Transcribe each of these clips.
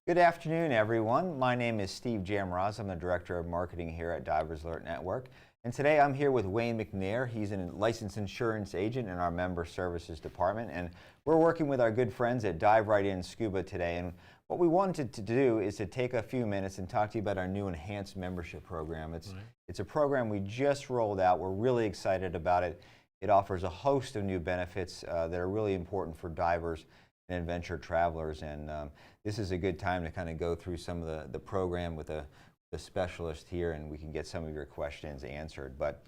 Good afternoon, everyone. My name is Steve Jamroz. I'm the Director of Marketing here at Divers Alert Network. And today I'm here with Wayne McNair. He's a licensed insurance agent in our Member Services Department. And we're working with our good friends at Dive Right In Scuba today. And what we wanted to do is to take a few minutes and talk to you about our new enhanced membership program. It's a program we just rolled out. We're really excited about it. It offers a host of new benefits that are really important for divers and adventure travelers. And this is a good time to kind of go through some of the program with the specialist here, and we can get some of your questions answered. But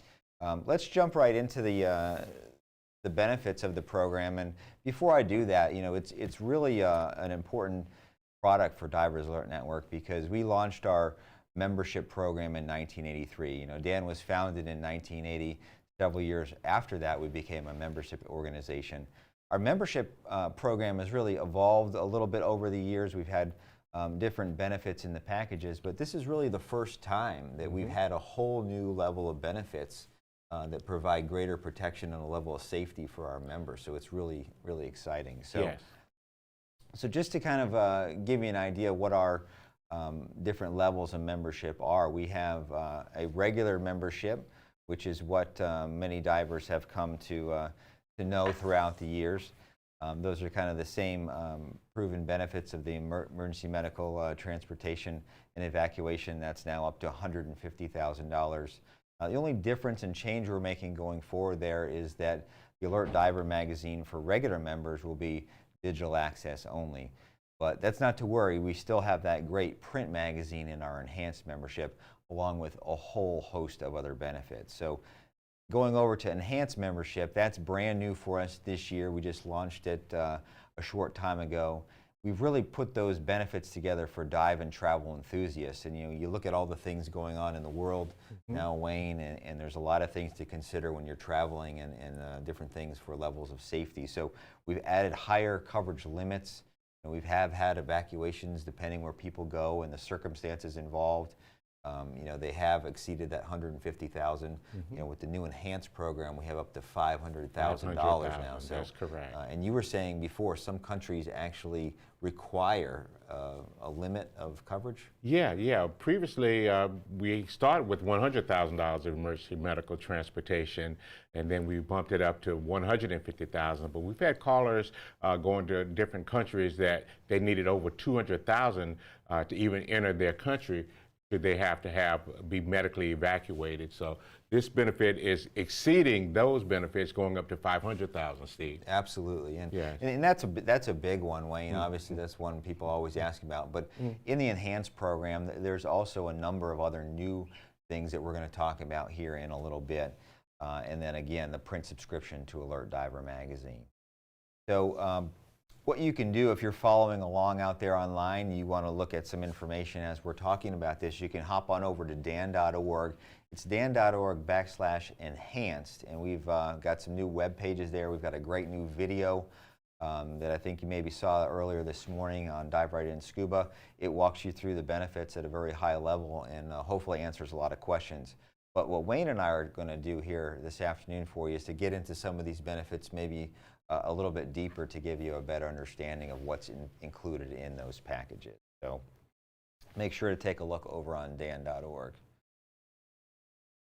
let's jump right into the benefits of the program. And before I do that, it's really an important product for Divers Alert Network because we launched our membership program in 1983. DAN was founded in 1980. Several years after that, we became a membership organization. Our membership program has really evolved a little bit over the years. We've had different benefits in the packages, but this is really the first time that we've had a whole new level of benefits that provide greater protection and a level of safety for our members. So it's really, really exciting. So just to kind of give you an idea what our different levels of membership are, we have a regular membership, which is what many divers have come to know throughout the years. Those are kind of the same proven benefits of the emergency medical transportation and evacuation. That's now up to $150,000. The only difference and change we're making going forward there is that the Alert Diver magazine for regular members will be digital access only. But that's not to worry. We still have that great print magazine in our enhanced membership, along with a whole host of other benefits. So going over to enhanced membership, that's brand new for us this year. We just launched it a short time ago. We've really put those benefits together for dive and travel enthusiasts. And you look at all the things going on in the world now, Wayne, and there's a lot of things to consider when you're traveling and different things for levels of safety. So we've added higher coverage limits. And we've had evacuations depending where people go and the circumstances involved. They have exceeded that $150,000. With the new enhanced program, we have up to $500,000 now. So that's correct. And you were saying before, some countries actually require a limit of coverage? Yeah. Previously, we started with $100,000 of emergency medical transportation, and then we bumped it up to $150,000. But we've had callers going to different countries that they needed over $200,000 to even enter their country. They have to be medically evacuated. So this benefit is exceeding those benefits, going up to $500,000, Steve. Absolutely, and that's a big one, Wayne. Obviously, that's one people always ask about. But in the enhanced program, there's also a number of other new things that we're going to talk about here in a little bit. And then again, the print subscription to Alert Diver magazine. So what you can do if you're following along out there online, you want to look at some information as we're talking about this, you can hop on over to dan.org. It's dan.org/enhanced, and we've got some new web pages there. We've got a great new video that I think you maybe saw earlier this morning on Dive Right In Scuba. It walks you through the benefits at a very high level and hopefully answers a lot of questions. But what Wayne and I are going to do here this afternoon for you is to get into some of these benefits maybe a little bit deeper to give you a better understanding of what's included in those packages. So make sure to take a look over on dan.org.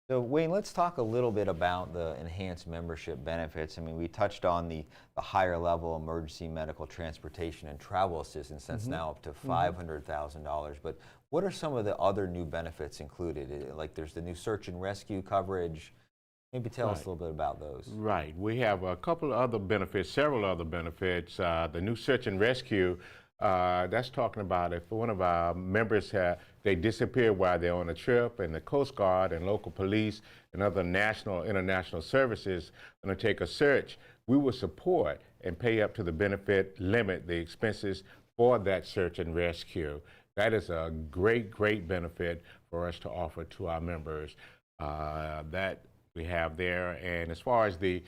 So Wayne, let's talk a little bit about the enhanced membership benefits. I mean, we touched on the higher level emergency medical transportation and travel assistance. That's now up to $500,000. But what are some of the other new benefits included? Like there's the new search and rescue coverage. Maybe tell us a little bit about those. Right. We have a couple of other benefits, several other benefits. The new search and rescue, that's talking about if one of our members, they disappear while they're on a trip, and the Coast Guard and local police and other national, international services are going to take a search, we will support and pay up to the benefit limit the expenses for that search and rescue. That is a great, great benefit for us to offer to our members. That we have there. And as far as the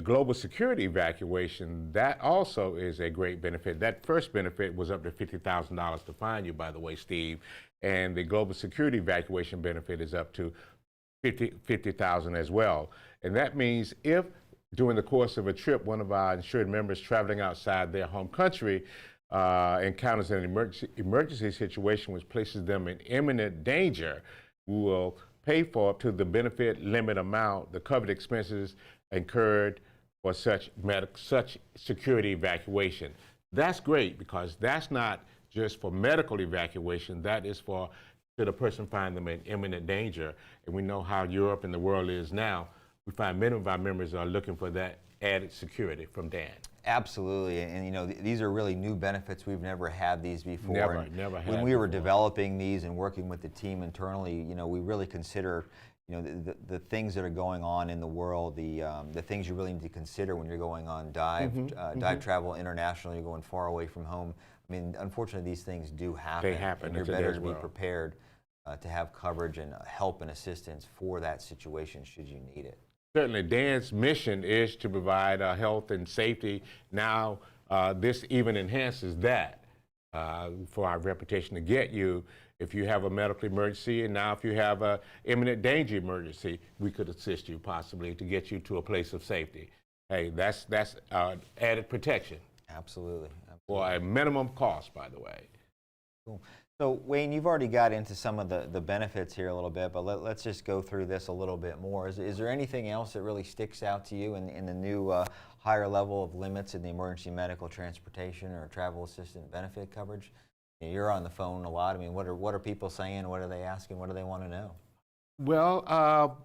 global security evacuation, that also is a great benefit. That first benefit was up to $50,000 to find you, by the way, Steve. And the global security evacuation benefit is up to $50,000 as well. And that means if during the course of a trip, one of our insured members traveling outside their home country encounters an emergency situation which places them in imminent danger, we will pay for up to the benefit limit amount the covered expenses incurred for such security evacuation. That's great because that's not just for medical evacuation, that is for should a person find them in imminent danger. And we know how Europe and the world is now. We find many of our members are looking for that added security from DAN. Absolutely, and you know, these are really new benefits. We've never had these before. Never had. When we were developing these and working with the team internally, you know, we really consider, you know, the things that are going on in the world, the things you really need to consider when you're going on dive travel international. You're going far away from home. I mean, unfortunately, these things do happen. They happen. And you're better to be prepared to have coverage and help and assistance for that situation should you need it. Certainly, DAN's mission is to provide health and safety. Now, this even enhances that for our reputation to get you. If you have a medical emergency, and now if you have an imminent danger emergency, we could assist you possibly to get you to a place of safety. Hey, that's added protection. Absolutely. For a minimum cost, by the way. Cool. So Wayne, you've already got into some of the benefits here a little bit, but let's just go through this a little bit more. Is there anything else that really sticks out to you in the new higher level of limits in the emergency medical transportation or travel assistant benefit coverage? You're on the phone a lot. I mean, what are people saying? What are they asking? What do they want to know? Well,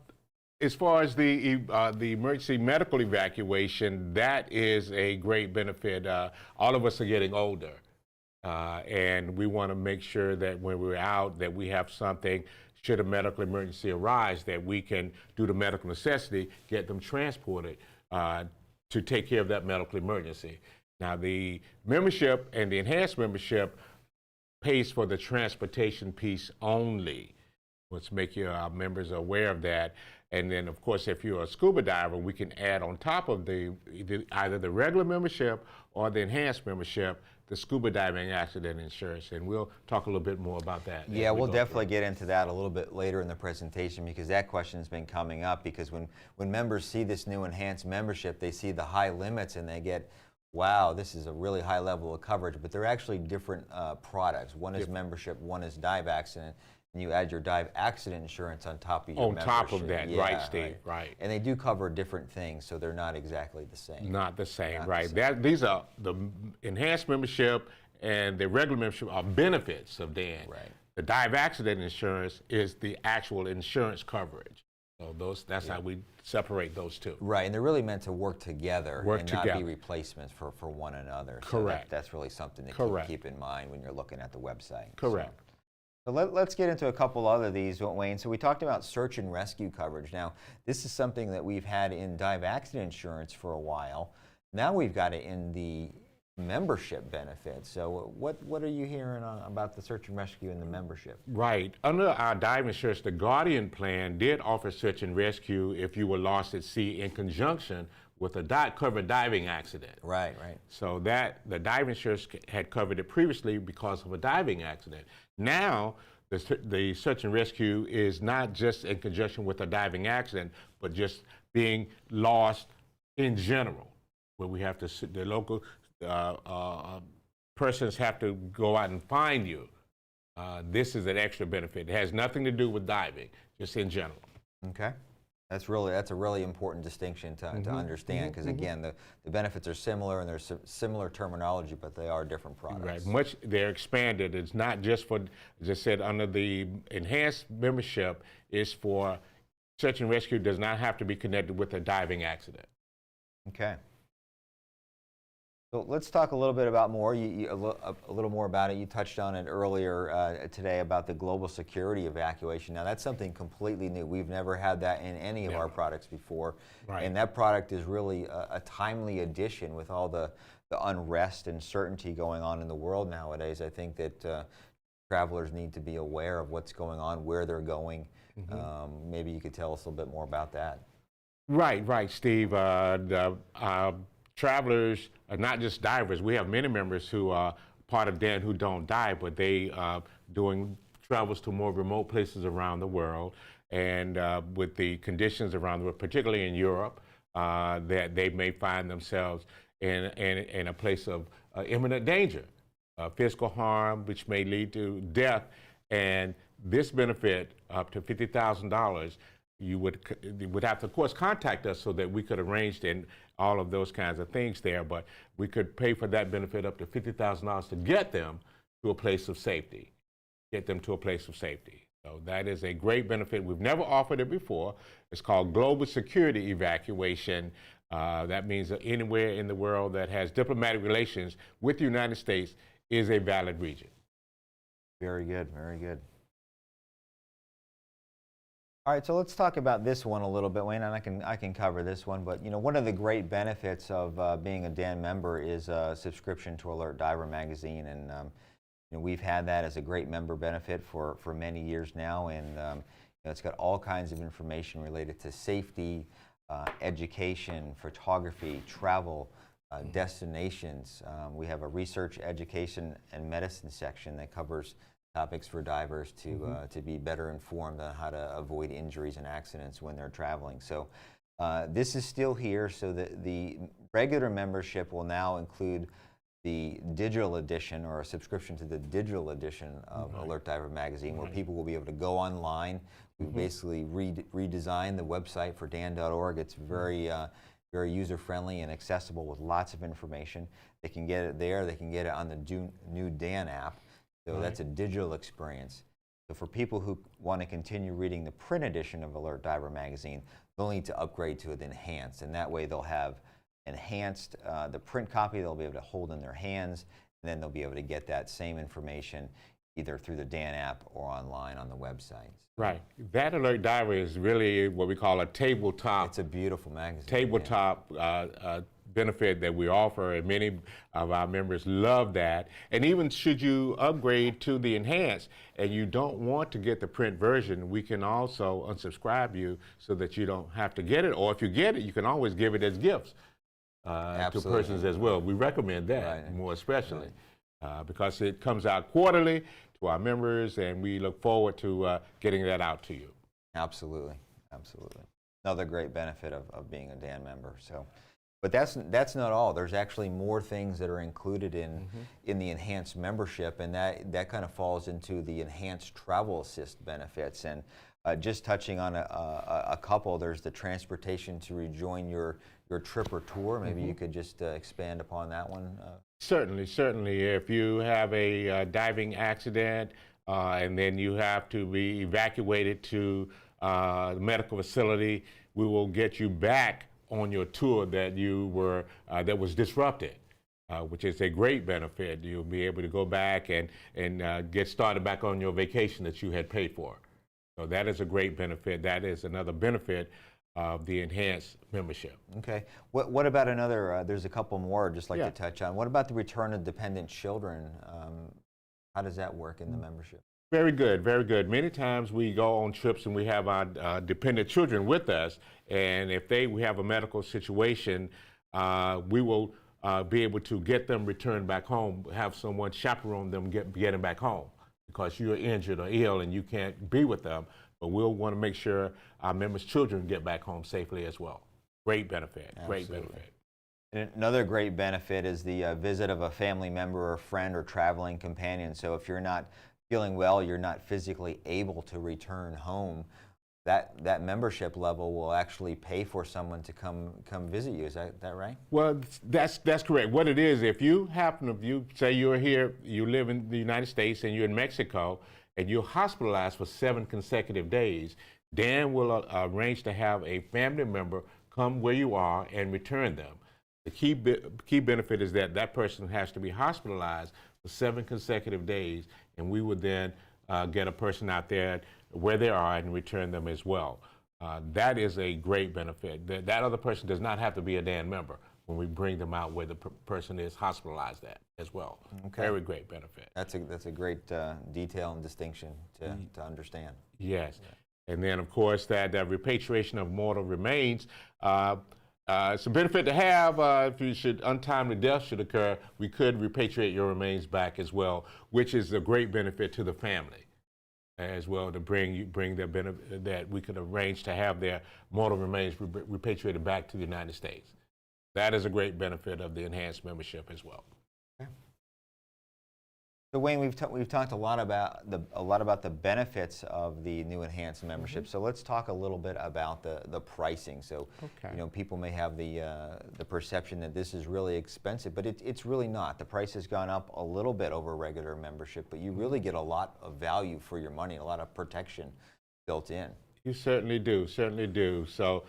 as far as the emergency medical evacuation, that is a great benefit. All of us are getting older. And we want to make sure that when we're out that we have something, should a medical emergency arise, that we can do the medical necessity, get them transported to take care of that medical emergency. Now, the membership and the enhanced membership pays for the transportation piece only. Let's make your members aware of that. And then, of course, if you're a scuba diver, we can add on top of either the regular membership or the enhanced membership, the scuba diving accident insurance, and we'll talk a little bit more about that. Yeah, we'll definitely get into that a little bit later in the presentation because that question's been coming up because when members see this new enhanced membership, they see the high limits and they get, wow, this is a really high level of coverage, but they're actually different products. One is membership, one is dive accident. And you add your dive accident insurance on top of your membership. On top of that, yeah, right, Steve, right. And they do cover different things, so they're not exactly the same. Not the same, right. These are the enhanced membership and the regular membership are benefits of DAN. Right. The dive accident insurance is the actual insurance coverage. So that's how we separate those two. Right, and they're really meant to work together and not be replacements for one another. Correct. So that's really something to keep in mind when you're looking at the website. Correct. So let's get into a couple other of these, Wayne. So we talked about search and rescue coverage. Now, this is something that we've had in dive accident insurance for a while. Now we've got it in the membership benefits. So what are you hearing about the search and rescue and the membership? Right. Under our dive insurance, the Guardian plan did offer search and rescue if you were lost at sea in conjunction with a covered diving accident. Right. So the dive insurance had covered it previously because of a diving accident. Now, the search and rescue is not just in conjunction with a diving accident, but just being lost in general, where we have to, the local persons have to go out and find you. This is an extra benefit. It has nothing to do with diving, just in general. Okay. That's a really important distinction to understand because again, the benefits are similar and there's similar terminology, but they are different products. Right, they're expanded. It's not just for, as I said, under the enhanced membership, is for search and rescue does not have to be connected with a diving accident. Okay. So let's talk a little bit about a little more about it. You touched on it earlier today about the global security evacuation. Now that's something completely new. We've never had that in any of our products before. Right. And that product is really a timely addition with all the unrest and uncertainty going on in the world nowadays. I think that travelers need to be aware of what's going on, where they're going. Maybe you could tell us a little bit more about that. Right, Steve. Travelers are not just divers. We have many members who are part of DAN who don't dive, but they doing travels to more remote places around the world. And with the conditions around the world, particularly in Europe, that they may find themselves in a place of imminent danger. physical harm, which may lead to death. And this benefit, up to $50,000, you would have to, of course, contact us so that we could arrange and all of those kinds of things there. But we could pay for that benefit up to $50,000 to get them to a place of safety. So that is a great benefit. We've never offered it before. It's called Global Security Evacuation. That means that anywhere in the world that has diplomatic relations with the United States is a valid region. Very good, very good. All right, so let's talk about this one a little bit, Wayne, and I can cover this one. But one of the great benefits of being a DAN member is a subscription to Alert Diver magazine, and we've had that as a great member benefit for many years now, and it's got all kinds of information related to safety, education, photography, travel, destinations. We have a research, education, and medicine section that covers topics for divers to be better informed on how to avoid injuries and accidents when they're traveling. So this is still here, so that the regular membership will now include the digital edition, or a subscription to the digital edition of Alert Diver magazine, where people will be able to go online. We've basically redesigned the website for dan.org. It's very very user-friendly and accessible with lots of information. They can get it there. They can get it on the new DAN app. So that's a digital experience. So for people who want to continue reading the print edition of Alert Diver magazine, they'll need to upgrade to the enhanced, and that way they'll have enhanced, the print copy they'll be able to hold in their hands, and then they'll be able to get that same information either through the DAN app or online on the website. Right. That Alert Diver is really what we call a tabletop. It's a beautiful magazine. Tabletop benefit that we offer, and many of our members love that. And even should you upgrade to the enhanced and you don't want to get the print version, we can also unsubscribe you so that you don't have to get it. Or if you get it, you can always give it as gifts to persons as well. We recommend that more especially because it comes out quarterly to our members, and we look forward to getting that out to you. Absolutely, absolutely. Another great benefit of being a DAN member. So, but that's not all. There's actually more things that are included in the enhanced membership, and that kind of falls into the enhanced travel assist benefits. And just touching on a couple, there's the transportation to rejoin your trip or tour. Maybe you could just expand upon that one. Certainly. If you have a diving accident and then you have to be evacuated to the medical facility, we will get you back on your tour that you were that was disrupted, which is a great benefit. You'll be able to go back and get started back on your vacation that you had paid for. So that is a great benefit. That is another benefit of the enhanced membership. Okay. What about another, there's a couple more I'd just like to touch on. What about the return of dependent children? How does that work in the membership? Very good, very good. Many times we go on trips and we have our dependent children with us, and if we have a medical situation, we will be able to get them returned back home, have someone chaperone them, get them back home, because you're injured or ill and you can't be with them. But we'll want to make sure our members' children get back home safely as well. Great benefit, great benefit. And another great benefit is the visit of a family member or friend or traveling companion. So if you're not feeling well, you're not physically able to return home, that membership level will actually pay for someone to come visit you. Is that right? Well, that's correct. What it is, if you say you're here, you live in the United States and you're in Mexico, and you're hospitalized for 7 consecutive days, Dan will arrange to have a family member come where you are and return them. The key benefit is that that person has to be hospitalized for 7 consecutive days, and we would then get a person out there where they are and return them as well. That is a great benefit. That other person does not have to be a DAN member when we bring them out where the person is hospitalized at as well. Okay. Very great benefit. That's a great detail and distinction to understand. Yes. Yeah. And then, of course, that repatriation of mortal remains. It's a benefit to have. If untimely death should occur, we could repatriate your remains back as well, which is a great benefit to the family as well, to bring their benefit, that we could arrange to have their mortal remains repatriated back to the United States. That is a great benefit of the enhanced membership as well. So Wayne, we've talked a lot about the benefits of the new enhanced membership. So let's talk a little bit about the pricing. So people may have the perception that this is really expensive, but it's really not. The price has gone up a little bit over regular membership, but you really get a lot of value for your money, a lot of protection built in. You certainly do, certainly do. So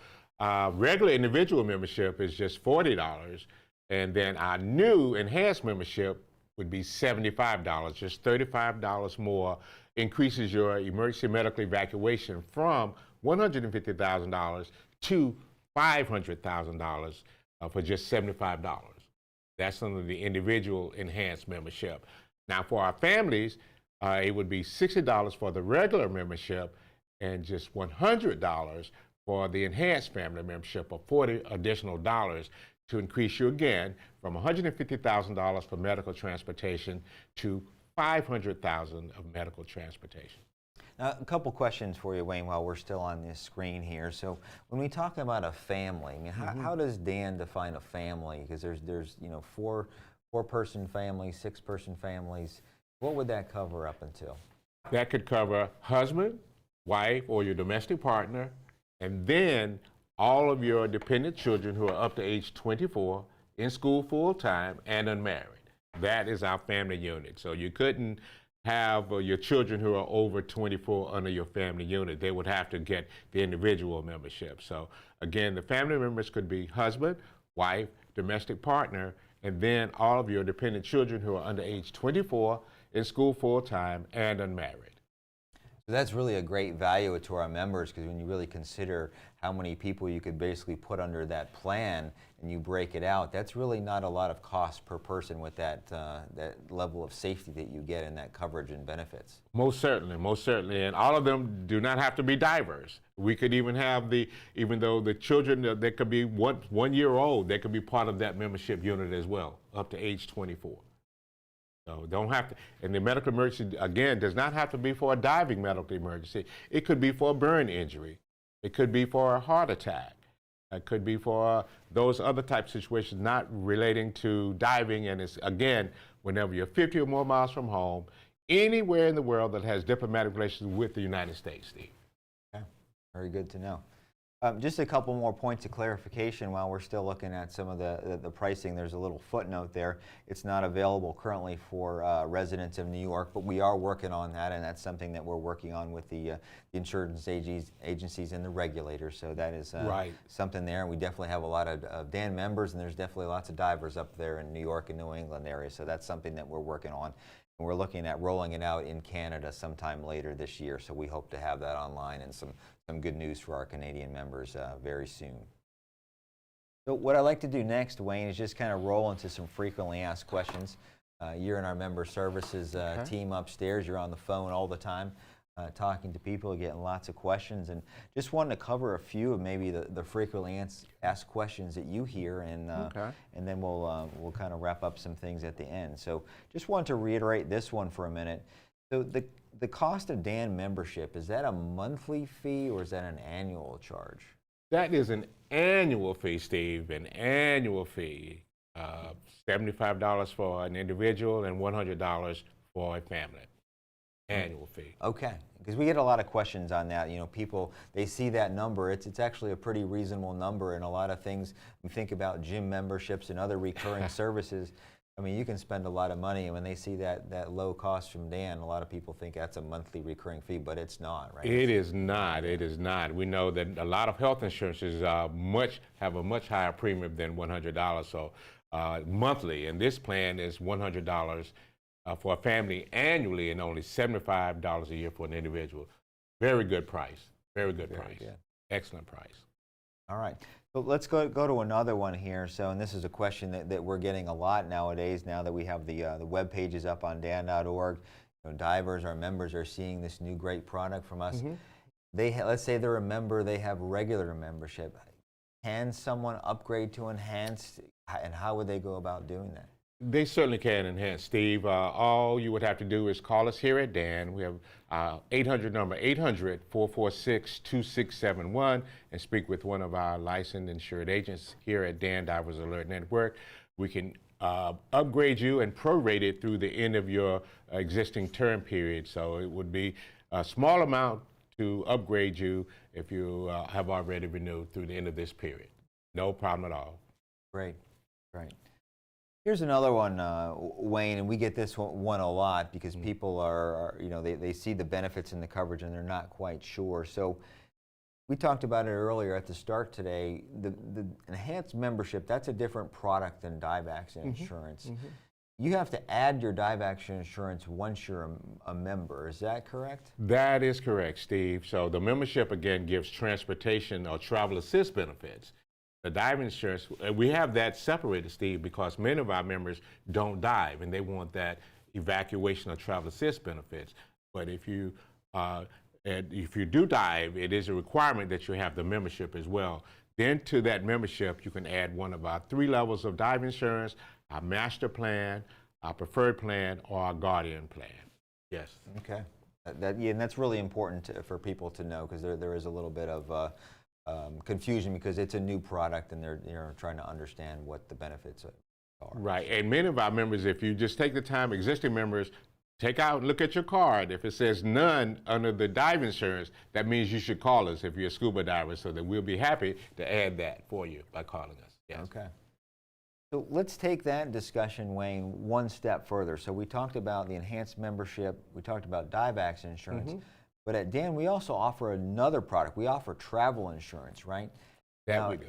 regular individual membership is just $40, and then our new enhanced membership would be $75, just $35 more, increases your emergency medical evacuation from $150,000 to $500,000 for just $75. That's under the individual enhanced membership. Now for our families, it would be $60 for the regular membership and just $100 for the enhanced family membership, of $40 additional to increase you again from $150,000 for medical transportation to $500,000 of medical transportation. Now, a couple questions for you, Wayne, while we're still on this screen here. So when we talk about a family, I mean, how does Dan define a family? Because there's four-person families, six-person families. What would that cover up until? That could cover husband, wife, or your domestic partner, and then all of your dependent children who are up to age 24, in school full-time, and unmarried. That is our family unit. So you couldn't have your children who are over 24 under your family unit. They would have to get the individual membership. So again, the family members could be husband, wife, domestic partner, and then all of your dependent children who are under age 24, in school full-time, and unmarried. So that's really a great value to our members, because when you really consider how many people you could basically put under that plan and you break it out, that's really not a lot of cost per person with that level of safety that you get in that coverage and benefits. Most certainly, and all of them do not have to be divers. We could even have even though the children, they could be one year old, they could be part of that membership unit as well, up to age 24. So don't have to, and the medical emergency, again, does not have to be for a diving medical emergency. It could be for a burn injury. It could be for a heart attack. It could be for those other type of situations not relating to diving. And it's, again, whenever you're 50 or more miles from home, anywhere in the world that has diplomatic relations with the United States, Steve. Okay, very good to know. Just a couple more points of clarification while we're still looking at some of the pricing. There's a little footnote there. It's not available currently for residents of New York, but we are working on that, and that's something that we're working on with the insurance agencies and the regulators. So that is something there. And we definitely have a lot of DAN members, and there's definitely lots of divers up there in New York and New England area. So that's something that we're working on. And we're looking at rolling it out in Canada sometime later this year. So we hope to have that online and some good news for our Canadian members very soon. So what I'd like to do next, Wayne, is just kind of roll into some frequently asked questions. You're in our member services team upstairs. You're on the phone all the time talking to people, getting lots of questions, and just wanted to cover a few of maybe the frequently asked questions that you hear, and then we'll kind of wrap up some things at the end. So just wanted to reiterate this one for a minute. So the cost of DAN membership, is that a monthly fee or is that an annual charge? That is an annual fee, Steve, an annual fee. $75 for an individual and $100 for a family. Annual fee. Okay, because we get a lot of questions on that. You know, people, they see that number. It's actually a pretty reasonable number, and a lot of things, we think about gym memberships and other recurring services. I mean, you can spend a lot of money, and when they see that low cost from Dan, a lot of people think that's a monthly recurring fee, but it's not, right? It is not. It is not. We know that a lot of health insurances have a much higher premium than $100, so monthly, and this plan is $100 for a family annually and only $75 a year for an individual. Very good price. Very good price. Good. Excellent price. All right. So let's go to another one here. So, and this is a question that we're getting a lot nowadays, now that we have the web pages up on dan.org. You know, divers, our members, are seeing this new great product from us. Let's say they're a member, they have regular membership. Can someone upgrade to enhanced, and how would they go about doing that? They certainly can enhance, Steve. All you would have to do is call us here at DAN. We have 800 number, 800-446-2671, and speak with one of our licensed insured agents here at DAN Divers Alert Network. We can upgrade you and prorate it through the end of your existing term period. So it would be a small amount to upgrade you if you have already renewed through the end of this period. No problem at all. Great, great. Here's another one, Wayne, and we get this one a lot because people are you know, they see the benefits in the coverage and they're not quite sure. So we talked about it earlier at the start today. The enhanced membership, that's a different product than dive accident insurance. You have to add your dive accident insurance once you're a member. Is that correct? That is correct, Steve. So the membership, again, gives transportation or travel assist benefits. The dive insurance, we have that separated, Steve, because many of our members don't dive and they want that evacuation or travel assist benefits. But if you do dive, it is a requirement that you have the membership as well. Then to that membership, you can add one of our 3 levels of dive insurance, our master plan, our preferred plan, or our guardian plan. Yes. Okay. Yeah, and that's really important for people to know because there is a little bit of confusion because it's a new product and they're trying to understand what the benefits are. Right, and many of our members, if you just take the time, existing members, take out and look at your card. If it says none under the dive insurance, that means you should call us if you're a scuba diver so that we'll be happy to add that for you by calling us. Yes. Okay. So let's take that discussion, Wayne, one step further. So we talked about the enhanced membership, we talked about dive accident insurance, but at DAN we also offer another product. We offer travel insurance, right? That we do.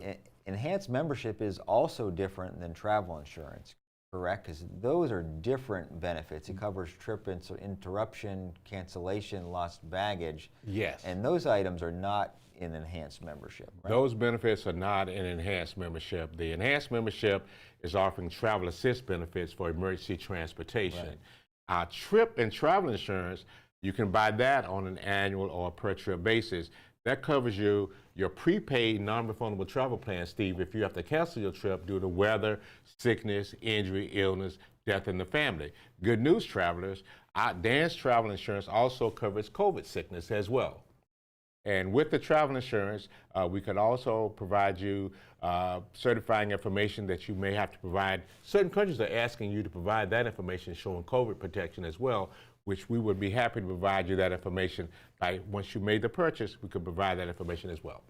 Enhanced membership is also different than travel insurance, correct? Because those are different benefits. It covers trip interruption, cancellation, lost baggage. Yes. And those items are not in enhanced membership, right? Those benefits are not in enhanced membership. The enhanced membership is offering travel assist benefits for emergency transportation. Right. Our trip and travel insurance, you can buy that on an annual or per trip basis. That covers you your prepaid non-refundable travel plan, Steve, if you have to cancel your trip due to weather, sickness, injury, illness, death in the family. Good news, travelers, our DAN's travel insurance also covers COVID sickness as well. And with the travel insurance, we could also provide you certifying information that you may have to provide. Certain countries are asking you to provide that information showing COVID protection as well, which we would be happy to provide you that information. Once you made the purchase, we could provide that information as well.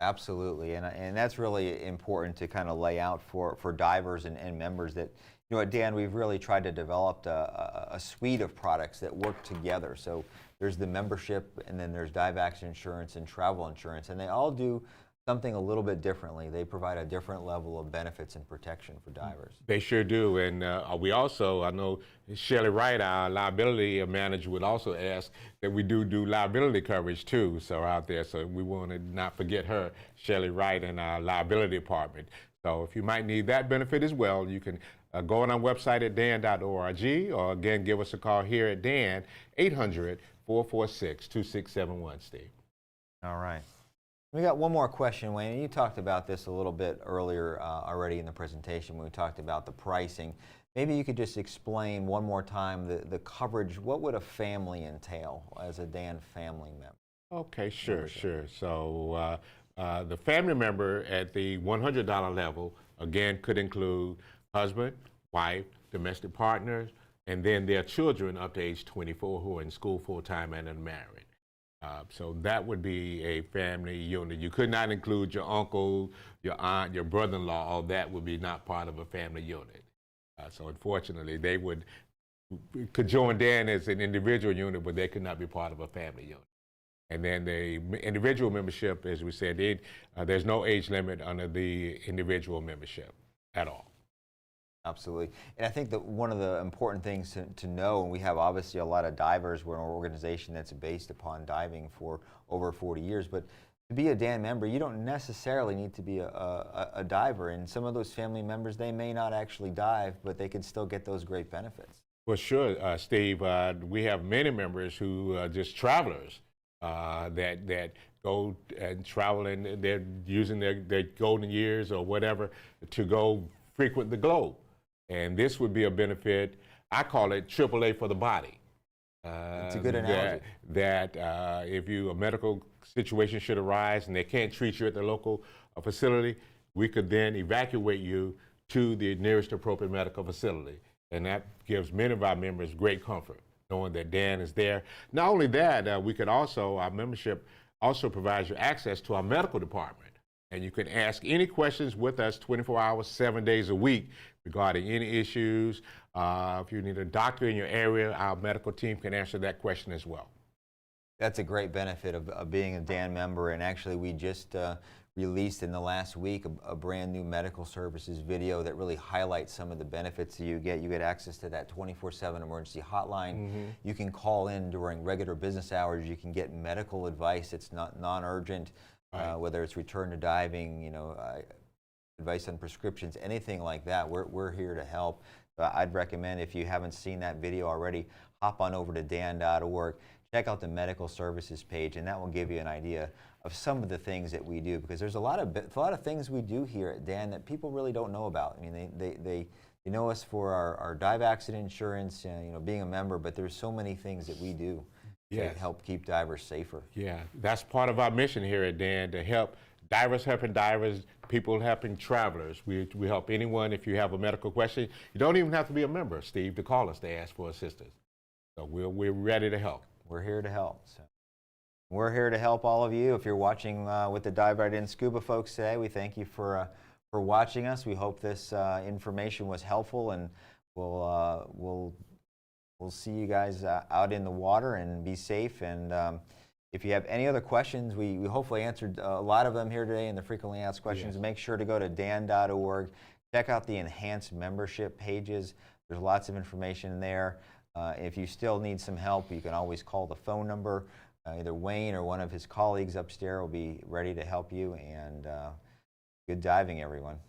Absolutely, and that's really important to kind of lay out for divers and members that, you know, at DAN we've really tried to develop a suite of products that work together. So there's the membership, and then there's dive accident insurance and travel insurance, and they all do something a little bit differently. They provide a different level of benefits and protection for divers. They sure do, and we also, I know Shelley Wright, our liability manager, would also ask that we do liability coverage too, so out there, so we want to not forget her, Shelley Wright, in our liability department. So if you might need that benefit as well, you can go on our website at dan.org, or again, give us a call here at DAN, 800-446-2671, Steve. All right. We got one more question, Wayne. You talked about this a little bit earlier already in the presentation when we talked about the pricing. Maybe you could just explain one more time the coverage. What would a family entail as a DAN family member? Okay, sure. So the family member at the $100 level, again, could include husband, wife, domestic partners, and then their children up to age 24 who are in school full-time and unmarried. So that would be a family unit. You could not include your uncle, your aunt, your brother-in-law. All that would be not part of a family unit. So unfortunately, they could join DAN as an individual unit, but they could not be part of a family unit. And then the individual membership, as we said, there's no age limit under the individual membership at all. Absolutely. And I think that one of the important things to know, and we have obviously a lot of divers, we're an organization that's based upon diving for over 40 years, but to be a DAN member, you don't necessarily need to be a diver. And some of those family members, they may not actually dive, but they can still get those great benefits. Well, sure, Steve. We have many members who are just travelers that go and travel, and they're using their golden years or whatever to go frequent the globe. And this would be a benefit. I call it AAA for the body. It's a good analogy. That if a medical situation should arise and they can't treat you at the local facility, we could then evacuate you to the nearest appropriate medical facility. And that gives many of our members great comfort, knowing that Dan is there. Not only that, we could also, our membership also provides you access to our medical department. And you can ask any questions with us 24 hours, 7 days a week regarding any issues. If you need a doctor in your area, our medical team can answer that question as well. That's a great benefit of being a DAN member, and actually we just released in the last week a brand new medical services video that really highlights some of the benefits that you get. You get access to that 24/7 emergency hotline. You can call in during regular business hours. You can get medical advice. It's not non-urgent, whether it's return to diving, advice on prescriptions, anything like that. We're here to help. I'd recommend, if you haven't seen that video already, hop on over to dan.org. Check out the medical services page, and that will give you an idea of some of the things that we do, because there's a lot of things we do here at DAN that people really don't know about. I mean, they know us for our dive accident insurance, being a member, but there's so many things that we do to help keep divers safer. Yeah, that's part of our mission here at DAN, to help divers helping divers, people helping travelers. We help anyone. If you have a medical question, you don't even have to be a member, Steve, to call us to ask for assistance. So we're ready to help. We're here to help. So we're here to help all of you. If you're watching with the Dive Right In Scuba folks today, we thank you for watching us. We hope this information was helpful, and we'll see you guys out in the water, and be safe. And if you have any other questions, we hopefully answered a lot of them here today in the frequently asked questions. Yes. Make sure to go to dan.org. Check out the enhanced membership pages. There's lots of information there. If you still need some help, you can always call the phone number. Either Wayne or one of his colleagues upstairs will be ready to help you. And good diving, everyone.